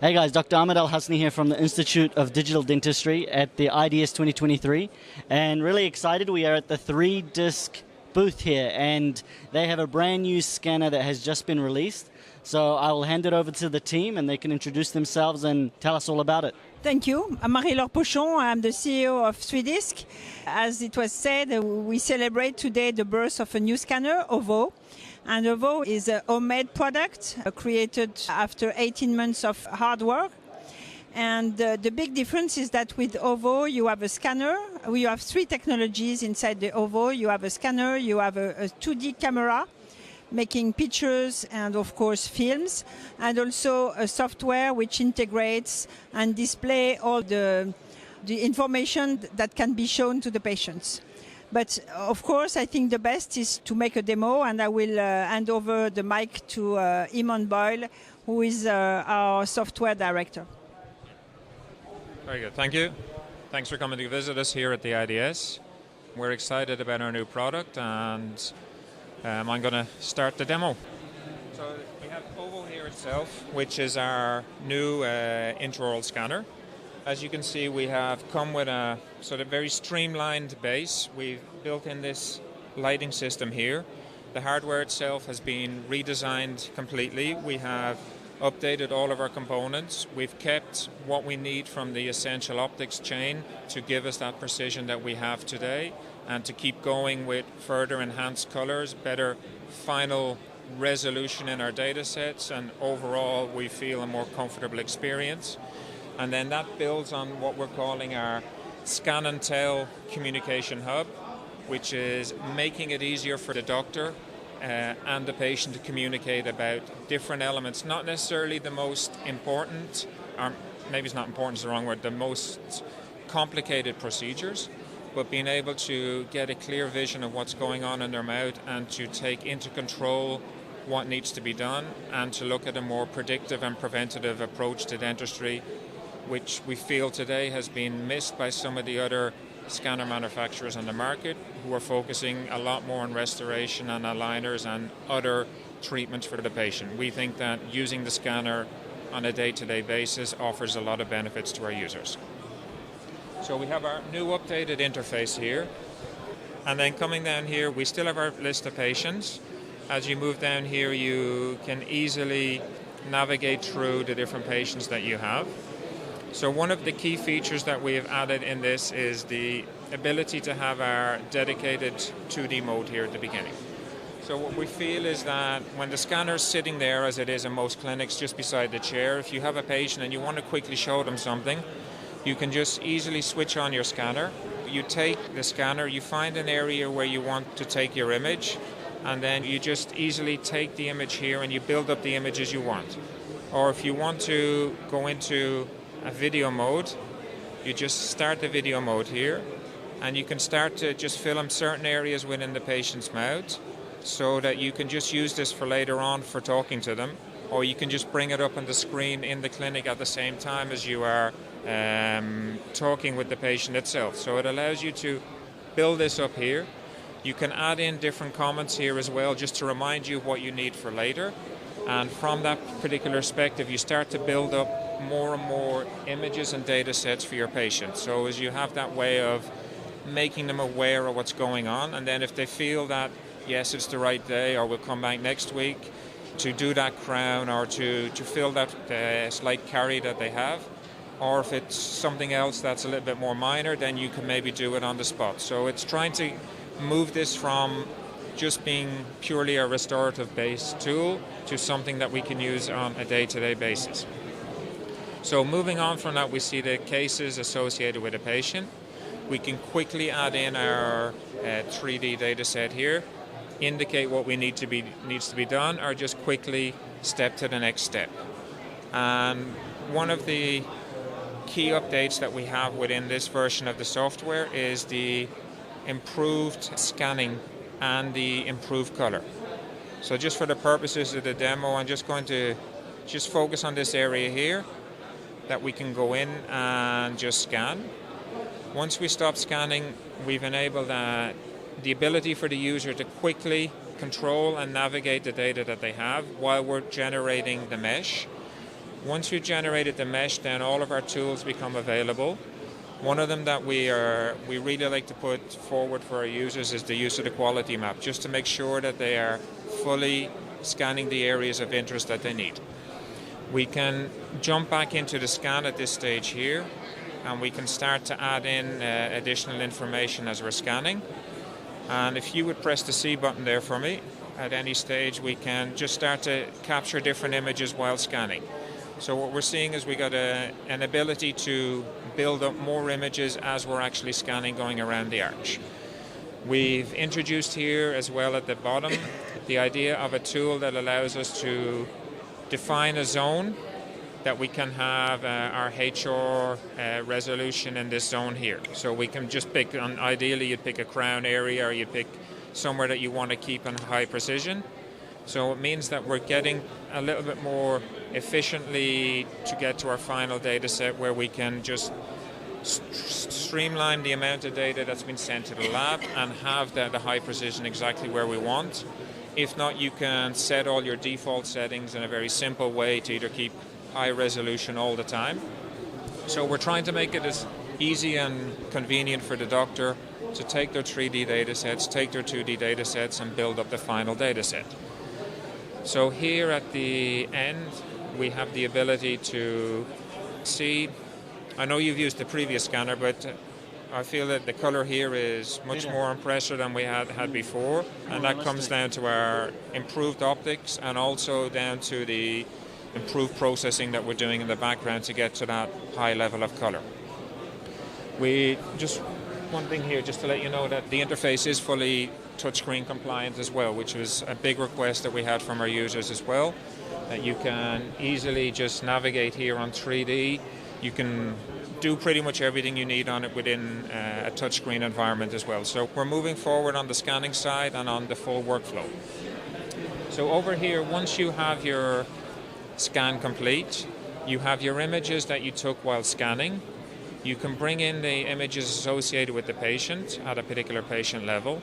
Hey guys, Dr. Ahmed Al-Hasni here from the Institute of Digital Dentistry at the IDS 2023, and really excited. We are at the 3-disc booth here, and they have a brand new scanner that has just been released. So I will hand it over to the team and they can introduce themselves and tell us all about it. Thank you. I'm Marie-Laure Pochon. I'm the CEO of 3-disc. As it was said, we celebrate today the birth of a new scanner, OVO. And OVO is a homemade product created after 18 months of hard work. And the big difference is that with OVO, you have a scanner. You have 3 technologies inside the OVO. You have a scanner, you have a 2D camera, making pictures and of course films, and also a software which integrates and display all the information that can be shown to the patients. But of course I think the best is to make a demo, and I will hand over the mic to Eamon Boyle, who is our software director. Very good, thank you. Thanks for coming to visit us here at the IDS. We're excited about our new product, and I'm going to start the demo. So we have OVO here itself, which is our new intraoral scanner. As you can see, we have come with a sort of very streamlined base. We've built in this lighting system here. The hardware itself has been redesigned completely. We have updated all of our components. We've kept what we need from the essential optics chain to give us that precision that we have today, and to keep going with further enhanced colors, better final resolution in our data sets, and overall we feel a more comfortable experience. And then that builds on what we're calling our Scan&Tell communication hub, which is making it easier for the doctor and the patient to communicate about different elements, not necessarily the most important, or maybe it's not important, is the wrong word, the most complicated procedures, but being able to get a clear vision of what's going on in their mouth and to take into control what needs to be done, and to look at a more predictive and preventative approach to dentistry, which we feel today has been missed by some of the other scanner manufacturers on the market, who are focusing a lot more on restoration and aligners and other treatments for the patient. We think that using the scanner on a day-to-day basis offers a lot of benefits to our users. So we have our new updated interface here, and then coming down here we still have our list of patients. As you move down here you can easily navigate through the different patients that you have. So one of the key features that we have added in this is the ability to have our dedicated 2D mode here at the beginning. So what we feel is that when the scanner is sitting there, as it is in most clinics, just beside the chair, if you have a patient and you want to quickly show them something, you can just easily switch on your scanner. You take the scanner, you find an area where you want to take your image, and then you just easily take the image here and you build up the images you want. Or if you want to go into a video mode, you just start the video mode here, and you can start to just film certain areas within the patient's mouth, so that you can just use this for later on for talking to them, or you can just bring it up on the screen in the clinic at the same time as you are talking with the patient itself. So it allows you to build this up here. You can add in different comments here as well, just to remind you what you need for later. And from that particular perspective, you start to build up more and more images and data sets for your patients. So as you have that way of making them aware of what's going on, and then if they feel that, yes, it's the right day, or we'll come back next week to do that crown, or to fill that slight carie that they have, or if it's something else that's a little bit more minor, then you can maybe do it on the spot. So it's trying to move this from just being purely a restorative-based tool to something that we can use on a day-to-day basis. So moving on from that, we see the cases associated with a patient. We can quickly add in our 3D data set here, indicate what we needs to be done, or just quickly step to the next step. And one of the key updates that we have within this version of the software is the improved scanning and the improved color. So just for the purposes of the demo, I'm just going to focus on this area here that we can go in and just scan. Once we stop scanning, we've enabled the ability for the user to quickly control and navigate the data that they have while we're generating the mesh. Once we've generated the mesh, then all of our tools become available. One of them that we really like to put forward for our users is the use of the quality map, just to make sure that they are fully scanning the areas of interest that they need. We can jump back into the scan at this stage here, and we can start to add in additional information as we're scanning. And if you would press the C button there for me, at any stage we can just start to capture different images while scanning. So what we're seeing is we got an ability to build up more images as we're actually scanning going around the arch. We've introduced here as well at the bottom the idea of a tool that allows us to define a zone that we can have our HR resolution in this zone here. So we can just pick, ideally you'd pick a crown area, or you'd pick somewhere that you want to keep in high precision. So it means that we're getting a little bit more efficiently to get to our final data set, where we can just streamline the amount of data that's been sent to the lab and have the high precision exactly where we want. If not, you can set all your default settings in a very simple way to either keep high resolution all the time. So we're trying to make it as easy and convenient for the doctor to take their 3D data sets, take their 2D data sets, and build up the final data set. So here at the end, we have the ability to see, I know you've used the previous scanner, but I feel that the color here is much more impressive than we had before, and that comes down to our improved optics and also down to the improved processing that we're doing in the background to get to that high level of color. One thing here, just to let you know that the interface is fully touchscreen compliant as well, which was a big request that we had from our users as well, that you can easily just navigate here on 3D. You can do pretty much everything you need on it within a touchscreen environment as well. So we're moving forward on the scanning side and on the full workflow. So over here, once you have your scan complete, you have your images that you took while scanning. You can bring in the images associated with the patient at a particular patient level.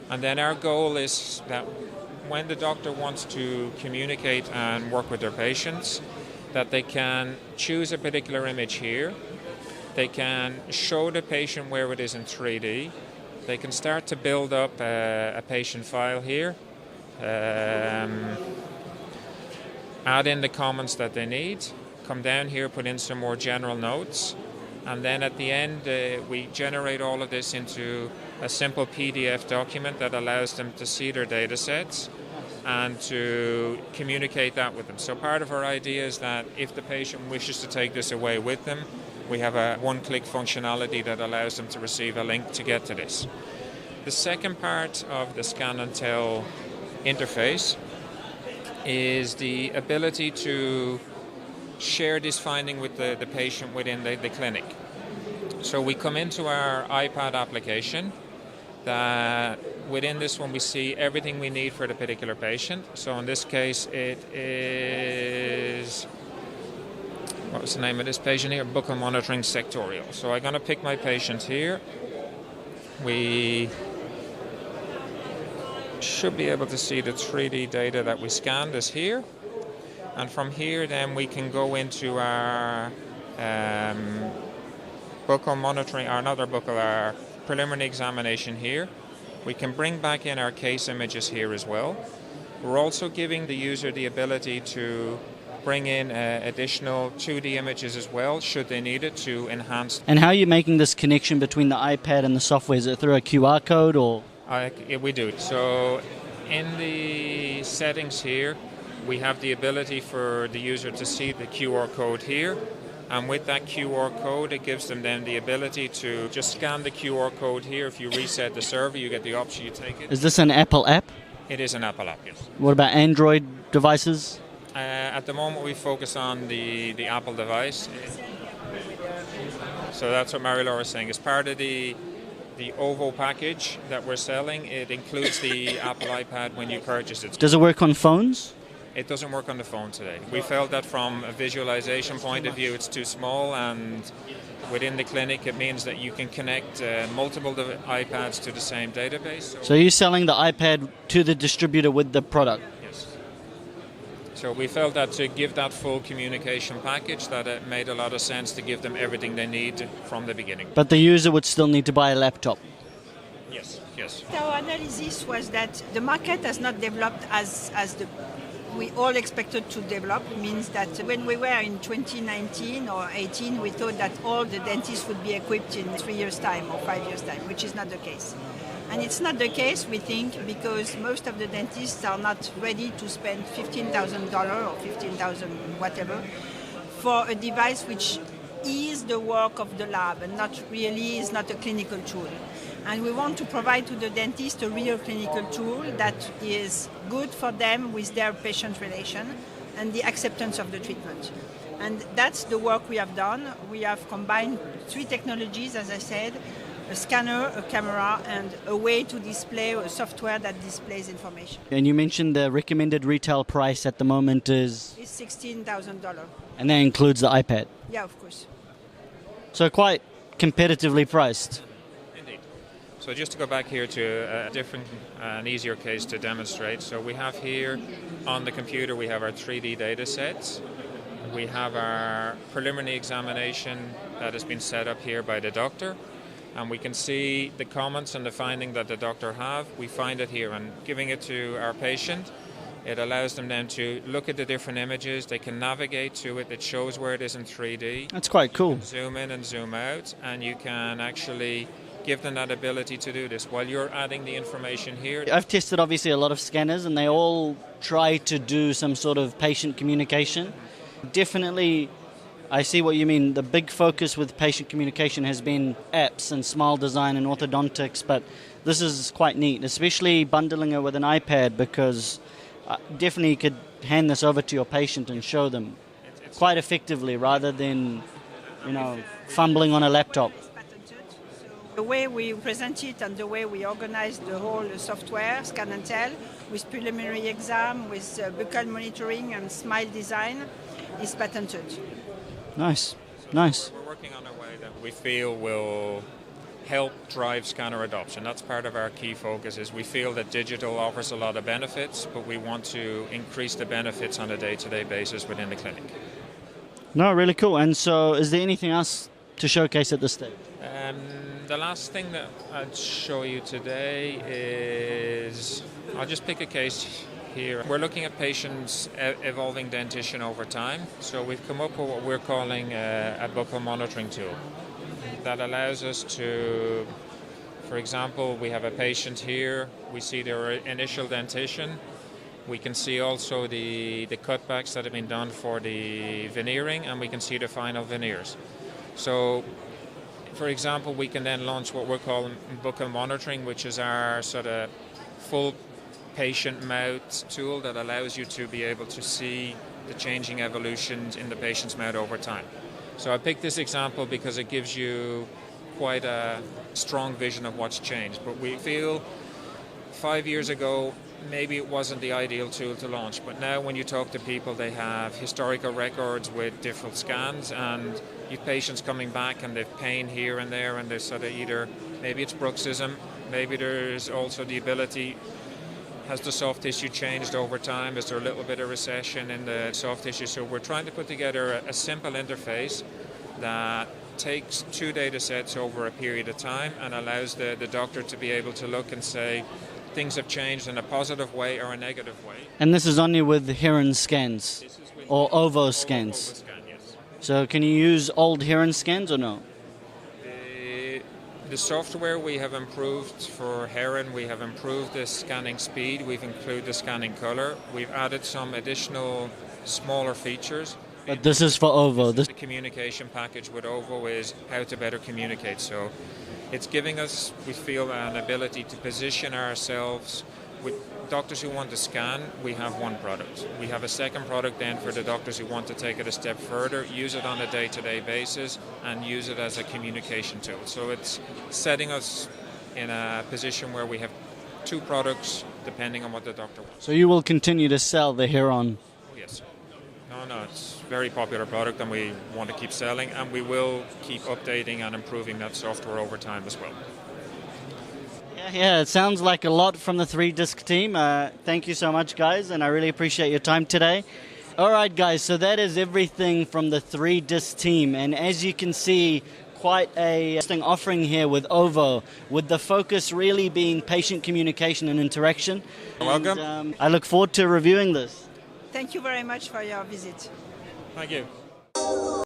And then our goal is that when the doctor wants to communicate and work with their patients, that they can choose a particular image here. They can show the patient where it is in 3D. They can start to build up a patient file here. Add in the comments that they need. Come down here, put in some more general notes. And then at the end, we generate all of this into a simple PDF document that allows them to see their data sets and to communicate that with them. So part of our idea is that if the patient wishes to take this away with them, we have a one-click functionality that allows them to receive a link to get to this. The second part of the Scan&Tell interface is the ability to share this finding with the patient within the clinic. So we come into our iPad application. That within this one we see everything we need for the particular patient. So in this case it is, what was the name of this patient here? Buccal monitoring sectorial. So I'm going to pick my patient here. We should be able to see the 3D data that we scanned is here. And from here then we can go into our buccal monitoring, or not our buccal, our preliminary examination here. We can bring back in our case images here as well. We're also giving the user the ability to bring in additional 2D images as well, should they need it, to enhance. And how are you making this connection between the iPad and the software? Is it through a QR code or? We do. So in the settings here, we have the ability for the user to see the QR code here. And with that QR code, it gives them then the ability to just scan the QR code here. If you reset the server, you get the option, you take it. Is this an Apple app? It is an Apple app, yes. What about Android devices? At the moment, we focus on the Apple device. So that's what Mary-Laura is saying. As part of the OVO package that we're selling, it includes the Apple iPad when you purchase it. Does it work on phones? It doesn't work on the phone today. We felt that from a visualization point of view, it's too small, and within the clinic, it means that you can connect multiple iPads to the same database. So you're selling the iPad to the distributor with the product? Yes. So we felt that to give that full communication package, that it made a lot of sense to give them everything they need from the beginning. But the user would still need to buy a laptop. Yes, yes. Our analysis was that the market has not developed as we all expected to develop. It means that when we were in 2019 or 18, we thought that all the dentists would be equipped in 3 years' time or 5 years' time, which is not the case. And it's not the case, we think, because most of the dentists are not ready to spend $15,000 or $15,000 whatever for a device which is the work of the lab and not really is not a clinical tool. And we want to provide to the dentist a real clinical tool that is good for them with their patient relation and the acceptance of the treatment. And that's the work we have done. We have combined 3 technologies, as I said, a scanner, a camera, and a way to display a software that displays information. And you mentioned the recommended retail price at the moment is? It's $16,000. And that includes the iPad? Yeah, of course. So quite competitively priced. Indeed. So just to go back here to a different and easier case to demonstrate. So we have here on the computer, we have our 3D data sets. We have our preliminary examination that has been set up here by the doctor. And we can see the comments and the finding that the doctor have. We find it here, and giving it to our patient, it allows them then to look at the different images. They can navigate to it. It shows where it is in 3D. That's quite cool. Zoom in and zoom out, and you can actually give them that ability to do this while you're adding the information here. I've tested obviously a lot of scanners and they all try to do some sort of patient communication. Definitely, I see what you mean. The big focus with patient communication has been apps and smile design and orthodontics, but this is quite neat, especially bundling it with an iPad, because definitely you could hand this over to your patient and show them quite effectively rather than, fumbling on a laptop. The way we present it and the way we organize the whole software, Scan&Tell, with preliminary exam, with buccal monitoring and smile design, is patented. Nice, nice. We're working on a way that we feel will help drive scanner adoption. That's part of our key focus. Is we feel that digital offers a lot of benefits, but we want to increase the benefits on a day-to-day basis within the clinic. No, really cool. And so is there anything else to showcase at this stage? The last thing that I'd show you today is, I'll just pick a case here. We're looking at patients' evolving dentition over time. So we've come up with what we're calling a buccal monitoring tool that allows us to, for example, we have a patient here, we see their initial dentition. We can see also the cutbacks that have been done for the veneering, and we can see the final veneers. So, for example, we can then launch what we're calling buccal monitoring, which is our sort of full patient mouth tool that allows you to be able to see the changing evolutions in the patient's mouth over time. So I picked this example because it gives you quite a strong vision of what's changed. But we feel 5 years ago, maybe it wasn't the ideal tool to launch. But now when you talk to people, they have historical records with different scans, and you've patients coming back and they've pain here and there, and there's sort of either, maybe it's bruxism, maybe there's also the ability, has the soft tissue changed over time? Is there a little bit of recession in the soft tissue? So we're trying to put together a simple interface that takes 2 data sets over a period of time and allows the doctor to be able to look and say things have changed in a positive way or a negative way. And this is only with Heron scans or OVO scans? OVO scan, yes. So can you use old Heron scans or no? The software we have improved for Heron, we have improved the scanning speed, we've included the scanning color, we've added some additional smaller features. But this is for OVO. The communication package with OVO is how to better communicate. So it's giving us, we feel, an ability to position ourselves with doctors who want to scan. We have one product. We have a second product then for the doctors who want to take it a step further, use it on a day-to-day basis, and use it as a communication tool. So it's setting us in a position where we have 2 products depending on what the doctor wants. So you will continue to sell the Heron? Oh, yes. No, it's a very popular product and we want to keep selling, and we will keep updating and improving that software over time as well. Yeah, it sounds like a lot from the 3-disc team. Thank you so much, guys, and I really appreciate your time today. All right, guys, so that is everything from the 3-disc team, and as you can see, quite a interesting offering here with OVO, with the focus really being patient communication and interaction. Welcome. And, I look forward to reviewing this. Thank you very much for your visit. Thank you.